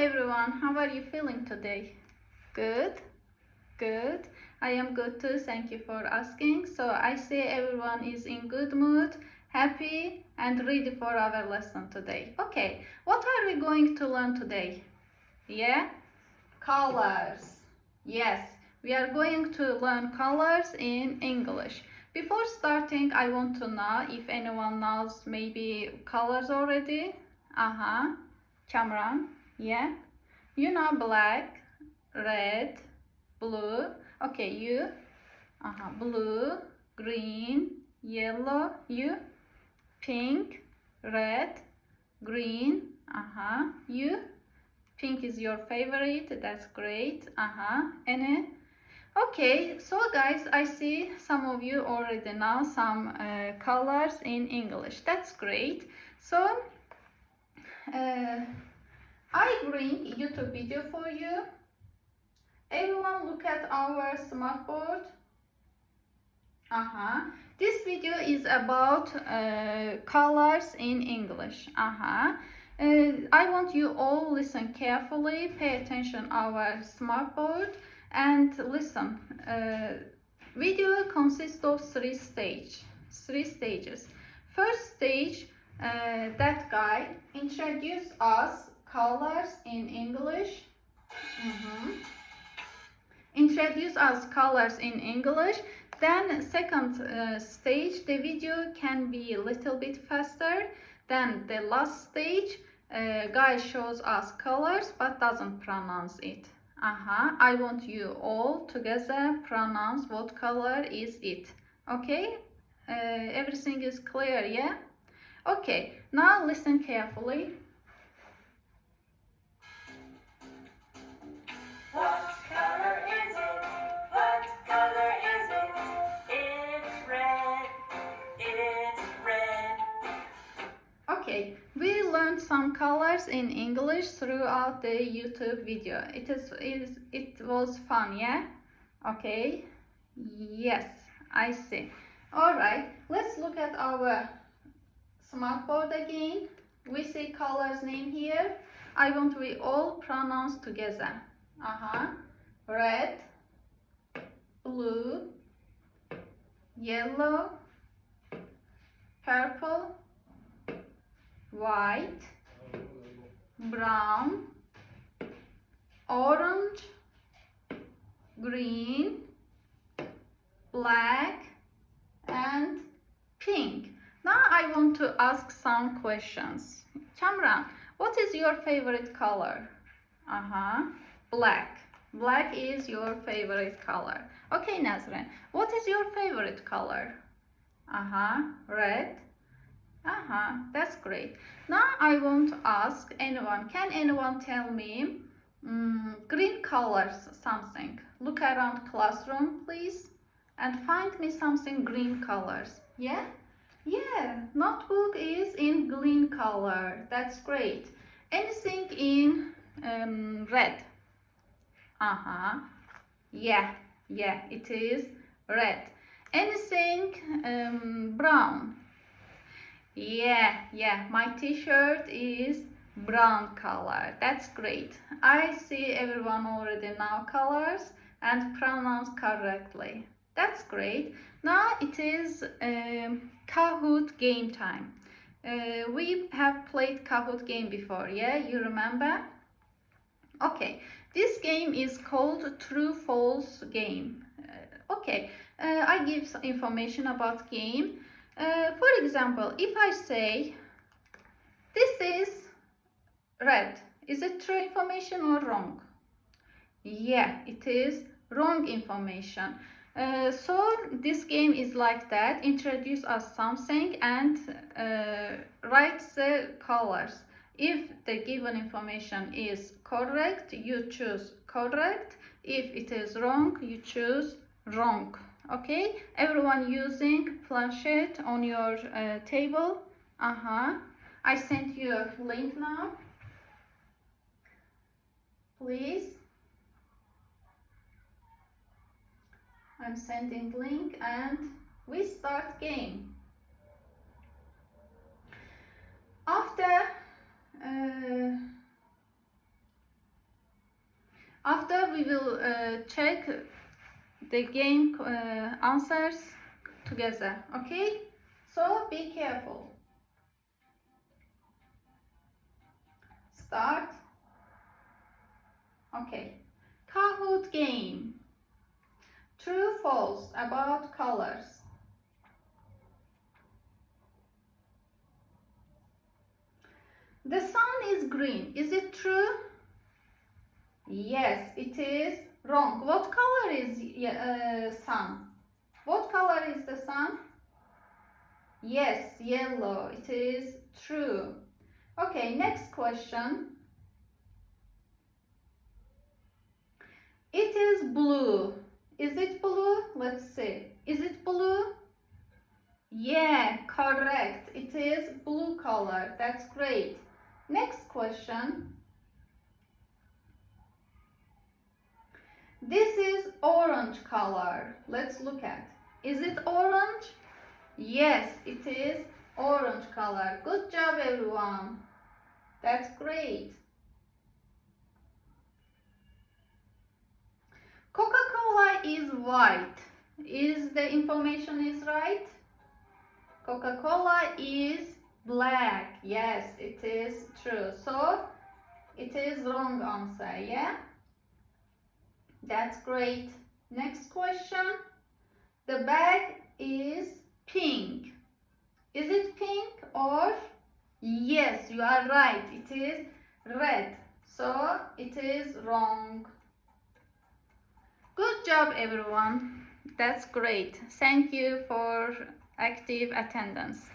everyone, how are you feeling today? Good, good. I am good too, thank you for asking. So I see everyone is in good mood, happy and ready for our lesson today. Okay, what are we going to learn today? Yeah? Colors. Yes, we are going to learn colors in English. Before starting, I want to know if anyone knows maybe colors already. Cameron, yeah? You know black, red, blue. Okay, you? Blue, green, yellow. You? Pink, red, green. You? Pink is your favorite. That's great. Any? Okay, so guys, I see some of you already know some colors in English. That's great. So, I bring YouTube video for you. Everyone look at our smartboard. This video is about colors in English. I want you all listen carefully, pay attention our smartboard and listen. Video consists of three stages. First stage, that guy introduce us colors in English. Introduce us colors in English. Then second stage, the video can be a little bit faster. Then the last stage, guy shows us colors but doesn't pronounce it. I want you all together pronounce what color is it. Okay? Everything is clear, yeah? Okay, now listen carefully. What color is it? What color is it? It's red. It's red. Okay, we learned some colors in English throughout the YouTube video. It was fun, yeah? Okay. Yes, I see. All right, let's look at our smartboard again. We see colors name here. I want we all pronounce together. Red, blue, yellow, purple, white, brown, orange, green, black, and pink. Now I want to ask some questions. Cameron, what is your favorite color? Black. Black is your favorite color. Okay, Nazrin, what is your favorite color? Red. That's great. Now I want to ask anyone, can anyone tell me green colors something? Look around classroom, please, and find me something green colors. Yeah? Yeah, notebook is in green color. That's great. Anything in red? Yeah, it is red. Anything brown? Yeah, my t-shirt is brown color. That's great. I see everyone already know colors and pronounce correctly. That's great. Now it is Kahoot game time. We have played Kahoot game before, yeah? You remember? Okay, this game is called True False game. I give some information about game. For example, if I say this is red, is it true information or wrong? Yeah, it is wrong information. So this game is like that. Introduce us something and write the colors. If the given information is correct, you choose correct. If it is wrong, you choose wrong. Okay, everyone using planchette on your table. I sent you a link now. Please. I'm sending link and we start game. After we will check the game answers together. Okay, so be careful. Start. Okay, Kahoot game. True, false about colors. The sun is green. Is it true? Yes, it is wrong. What color is sun? What color is the sun? Yes, yellow. It is true. Okay, next question. It is blue. Is it blue? Let's see. Is it blue? Yeah, correct. It is blue color. That's great. Next question. This is orange color. Let's look at. Is it orange? Yes, it is orange color. Good job, everyone. That's great. Coca-Cola is white. Is the information is right? Coca-Cola is black. Yes, it is true. So it is wrong answer, yeah? That's great. Next question. The bag is pink. Is it pink or? Yes, you are right. It is red. So it is wrong. Good job, everyone. That's great. Thank you for active attendance.